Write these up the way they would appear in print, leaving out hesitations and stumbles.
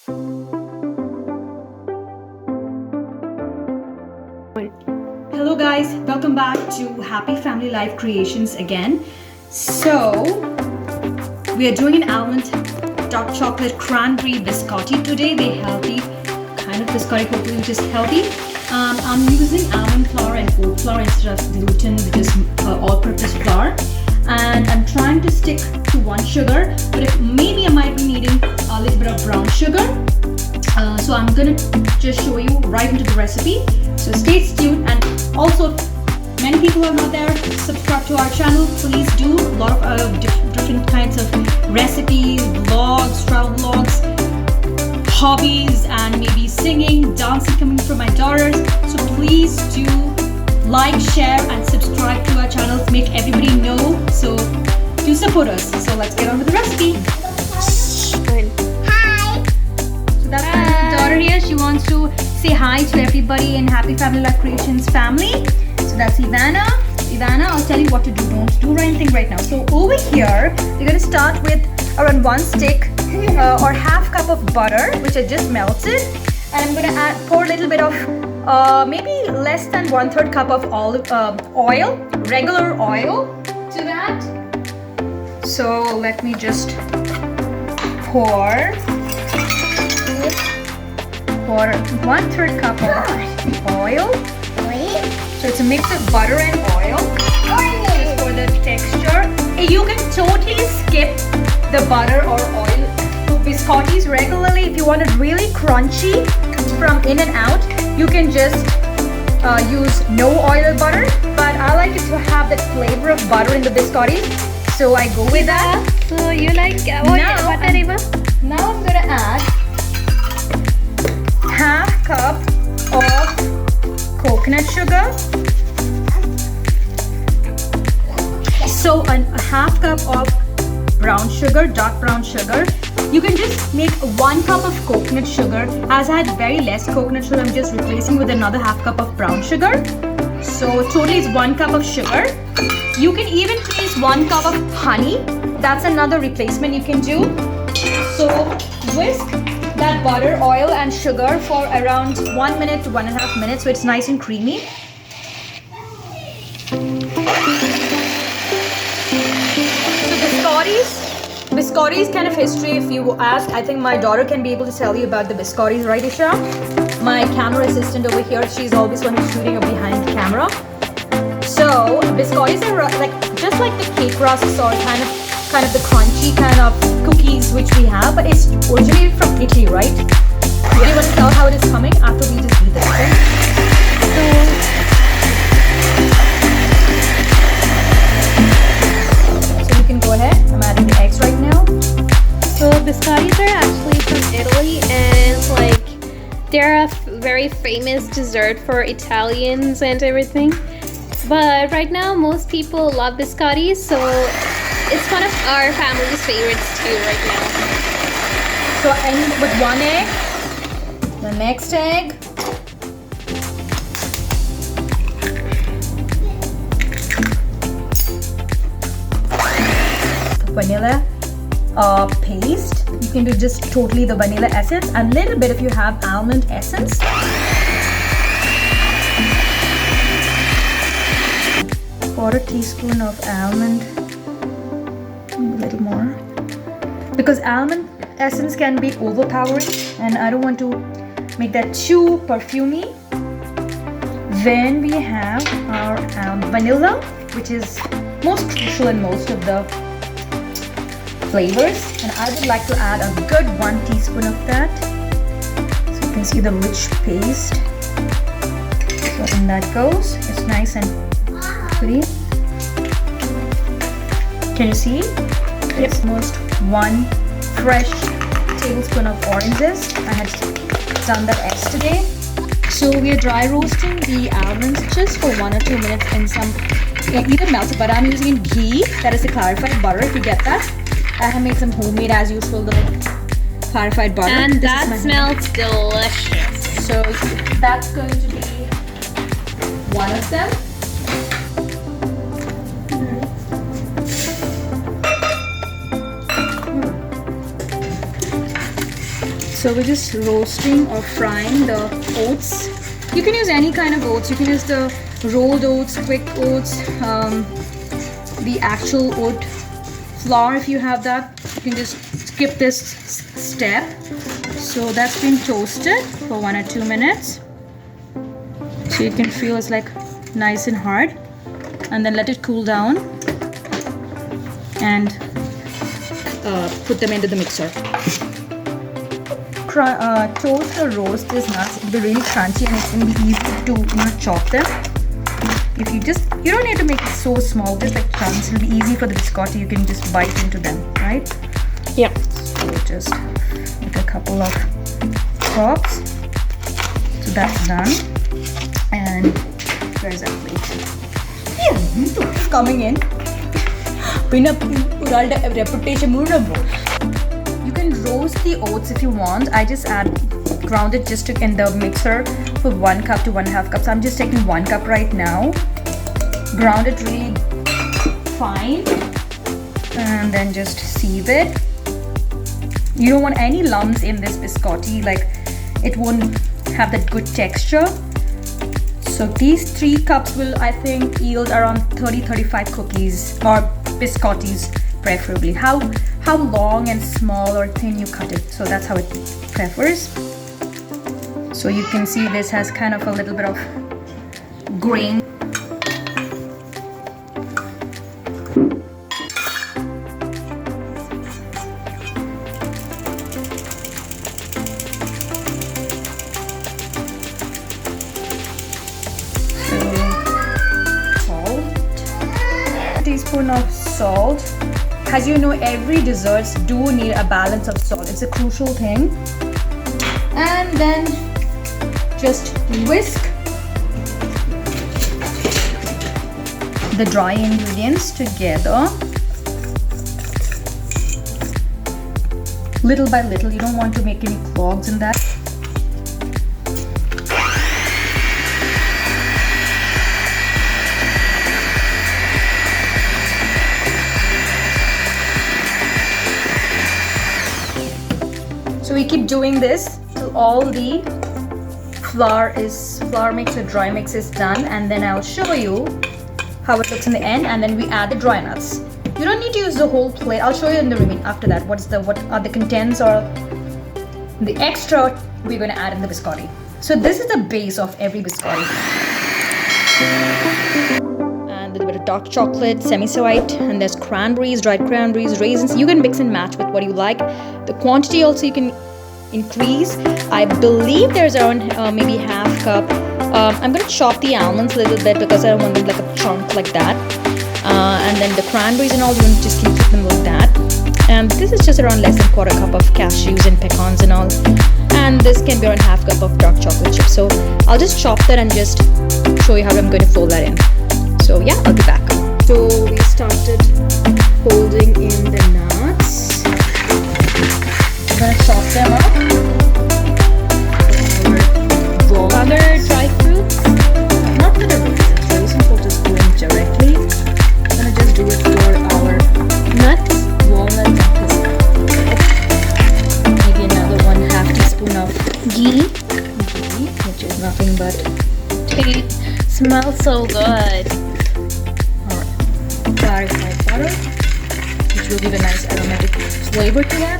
Hello guys, welcome back to Happy Family Life Creations again. So we are doing an almond dark chocolate cranberry biscotti today. The healthy kind of biscotti hopefully which is healthy. I'm using almond flour and oat flour instead of gluten, which is all-purpose flour. And I'm trying to stick to one sugar, but maybe I might be needing a little bit of brown sugar. So I'm gonna just show you right into the recipe. So stay tuned, and also if many people are not there, subscribe to our channel. Please do a lot of different kinds of recipes, vlogs, travel vlogs, hobbies, and maybe singing, dancing coming from my daughters. So please do like, share, and subscribe to our channels. Make everybody know. So do support us. So let's get on with the recipe. Hi. So that's my daughter here. She wants to say hi to everybody in Happy Family Life Creations family. So that's Ivana. Ivana, I'll tell you what to do. Don't do anything right now. So over here, we're going to start with around 1 stick or half cup of butter, which I just melted. And I'm going to pour a little bit of maybe less than 1/3 cup of oil, regular oil to that. So let me just pour 1/3 cup of oil. So it's a mix of butter and oil. Just for the texture. You can totally skip the butter or oil to biscottis regularly. If you want it really crunchy from in and out, you can just use no oil or butter. But I like it to have that flavor of butter in the biscottis, so I go with that. So you like butter, Eva? Now I'm gonna add half cup of coconut sugar. So a half cup of brown sugar, dark brown sugar. You can just make 1 cup of coconut sugar. As I had very less coconut sugar, I'm just replacing with another half cup of brown sugar. So totally is 1 cup of sugar. You can even place 1 cup of honey. That's another replacement you can do. So whisk that butter, oil, and sugar for around 1 minute to 1.5 minutes, so it's nice and creamy. So biscottis kind of history, if you ask, I think my daughter can be able to tell you about the biscottis, right, Isha? My camera assistant over here, she's always one who's shooting behind the camera. So biscottis are just like the cake rusks or kind of the crunchy kind of cookies which we have, but it's originated from Italy, right? Yeah. Do you want to tell how it is coming after we just do this thing? So you can go ahead. I'm adding the eggs right now. So biscottis are actually from Italy, and they're a very famous dessert for Italians and everything. But right now most people love biscottis, so it's one of our family's favorites too right now. So I end with 1 egg, the next egg, vanilla paste. You can do just totally the vanilla essence, a little bit if you have almond essence. Quarter teaspoon of almond. A little more, because almond essence can be overpowering and I don't want to make that too perfumey. Then we have our vanilla, which is most crucial in most of the flavors, and I would like to add a good 1 teaspoon of that, so you can see the rich paste. So in that goes, it's nice and pretty. Can you see? It's almost 1 fresh tablespoon of orange zest. I had done that yesterday. So we are dry roasting the almonds just for 1 or 2 minutes in some either melted butter. I'm using ghee, that is a clarified butter if you get that. I have made some homemade as usual the clarified butter. And that smells delicious. So that's going to be one of them. So we're just roasting or frying the oats. You can use any kind of oats. You can use the rolled oats, quick oats, the actual oat flour if you have that. You can just skip this step. So that's been toasted for 1 or 2 minutes. So you can feel it's like nice and hard. And then let it cool down and put them into the mixer. Toast or roast these nuts. It'll be really crunchy and it's going to be easy to chop them. If you don't need to make it so small, just like chunks. It'll be easy for the biscotti. You can just bite into them, right? Yeah. So just make a couple of chops. So that's done. And where's that plate? Yeah, it's coming in. Reputation. You can roast the oats if you want. I just ground it just in the mixer for 1 cup to 1.5 cups. I'm just taking 1 cup right now. Ground it really fine and then just sieve it. You don't want any lumps in this biscotti, like it won't have that good texture. So these 3 cups will, I think, yield around 30-35 cookies or biscottis preferably. How long and small or thin you cut it, so that's how it prefers. So you can see this has kind of a little bit of grain. Teaspoon of salt. As you know, every desserts do need a balance of salt. It's a crucial thing. And then just whisk the dry ingredients together. Little by little. You don't want to make any clogs in that. So we keep doing this till all the flour mix or dry mix is done, and then I'll show you how it looks in the end, and then we add the dry nuts. You don't need to use the whole plate. I'll show you in the remaining after that what are the contents or the extra we're going to add in the biscotti. So this is the base of every biscotti. And a little bit of dark chocolate, semi-white, and there's cranberries, dried cranberries, raisins. You can mix and match with what you like. The quantity also you can increase. I believe there's around maybe ½ cup. I'm going to chop the almonds a little bit because I don't want them like a chunk like that. And then the cranberries and all, you can just keep them like that. And this is just around less than ¼ cup of cashews and pecans and all. And this can be around ½ cup of dark chocolate chips. So I'll just chop that and just show you how I'm going to fold that in. So yeah, I'll be back. So we started folding in the nuts. I'm going to chop them up. Other dry fruits? Not for the raisins. Raisins will just go in directly. I'm going to just do it for our Nuts? walnuts and pistachio. Maybe another 1/2 teaspoon of Ghee? which is nothing but Smells so good. clarified butter, which will give a nice aromatic flavor to that.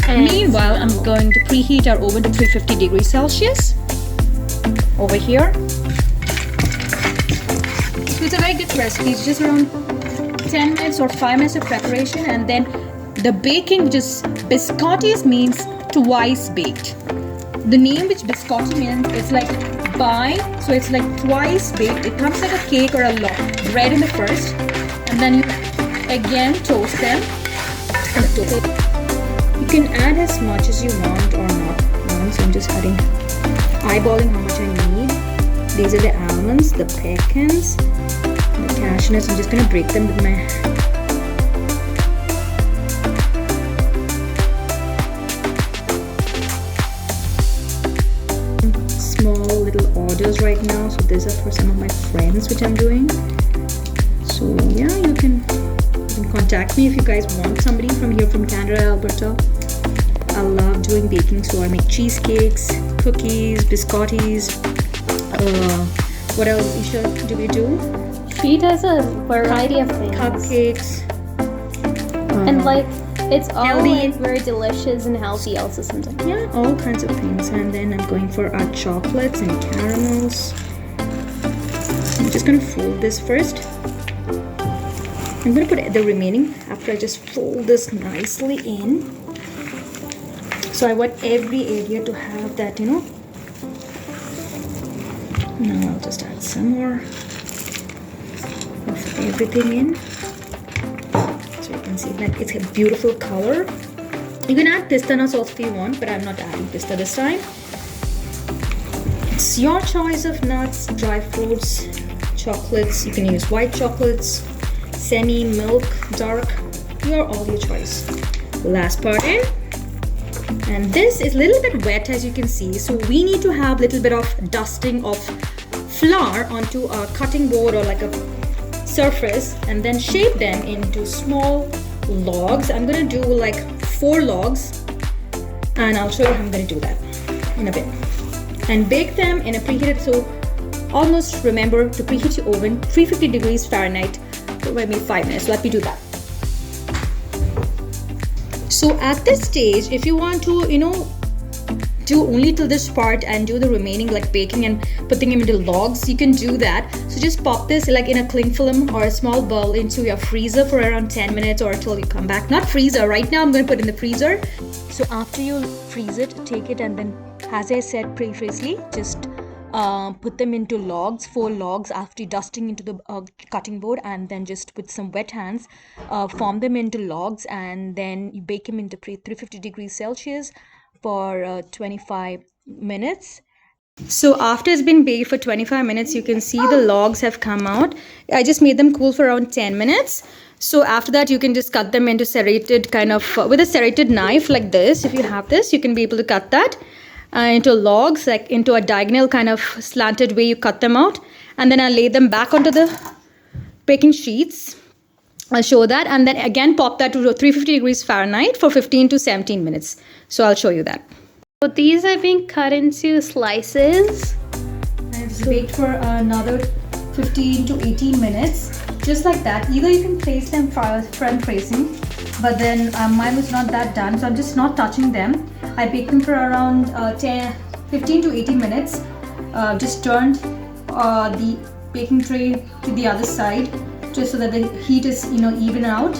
And Meanwhile, I'm going to preheat our oven to 350 degrees Celsius over here. So it's a very good recipe. It's just around 10 minutes or 5 minutes of preparation, and then the baking, which is biscottis, means twice baked. The name which biscotti means is like so it's like twice baked. It comes like a cake or a bread in the first, and then you again toast them. You can add as much as you want or not want. So I'm just eyeballing how much I need. These are the almonds, the pecans, the cashew nuts. I'm just gonna break them with my small little orders right now. So these are for some of my friends which I'm doing. So yeah, you can contact me if you guys want somebody from here from Canada, Alberta. I love doing baking, so I make cheesecakes, cookies, biscottis. What else, Isha, do we do? She does a variety of things. Cupcakes. And like, it's all healthy. like very delicious and healthy also sometimes. Yeah, all kinds of things. And then I'm going for our chocolates and caramels. I'm just gonna fold this first. I'm gonna put the remaining after I just fold this nicely in. So I want every area to have that, you know. Now I'll just add some more of everything in. So you can see that it's a beautiful color. You can add pista nuts also if you want, but I'm not adding pista this time. It's your choice of nuts, dry fruits, chocolates. You can use white chocolates, semi, milk, dark. All your choice. Last part in. And this is a little bit wet, as you can see. So we need to have a little bit of dusting of flour onto a cutting board or like a surface, and then shape them into small logs. I'm gonna do like 4 logs, and I'll show you how I'm gonna do that in a bit. And bake them in a preheated, so almost remember to preheat your oven 350 degrees Fahrenheit for maybe 5 minutes. Let me do that. So at this stage, if you want to, you know, do only till this part and do the remaining like baking and putting them into logs, you can do that. So just pop this like in a cling film or a small bowl into your freezer for around 10 minutes or until you come back. Not freezer, right now I'm going to put in the freezer. So after you freeze it, take it, and then, as I said previously, just put them into logs, 4 logs after dusting into the cutting board, and then just with some wet hands form them into logs, and then you bake them into 350 degrees Celsius for 25 minutes. So after it's been baked for 25 minutes, you can see the logs have come out. I just made them cool for around 10 minutes. So after that, you can just cut them into serrated kind of with a serrated knife like this. If you have this, you can be able to cut that into logs, like into a diagonal kind of slanted way. You cut them out, and then I lay them back onto the baking sheets. I'll show that, and then again pop that to 350 degrees Fahrenheit for 15 to 17 minutes. So I'll show you that. So these are being cut into slices. And it's baked for another 15 to 18 minutes, just like that. Either you can place them front facing, but then mine was not that done, so I'm just not touching them. I baked them for around 15 to 18 minutes. Just turned the baking tray to the other side, just so that the heat is, you know, even out.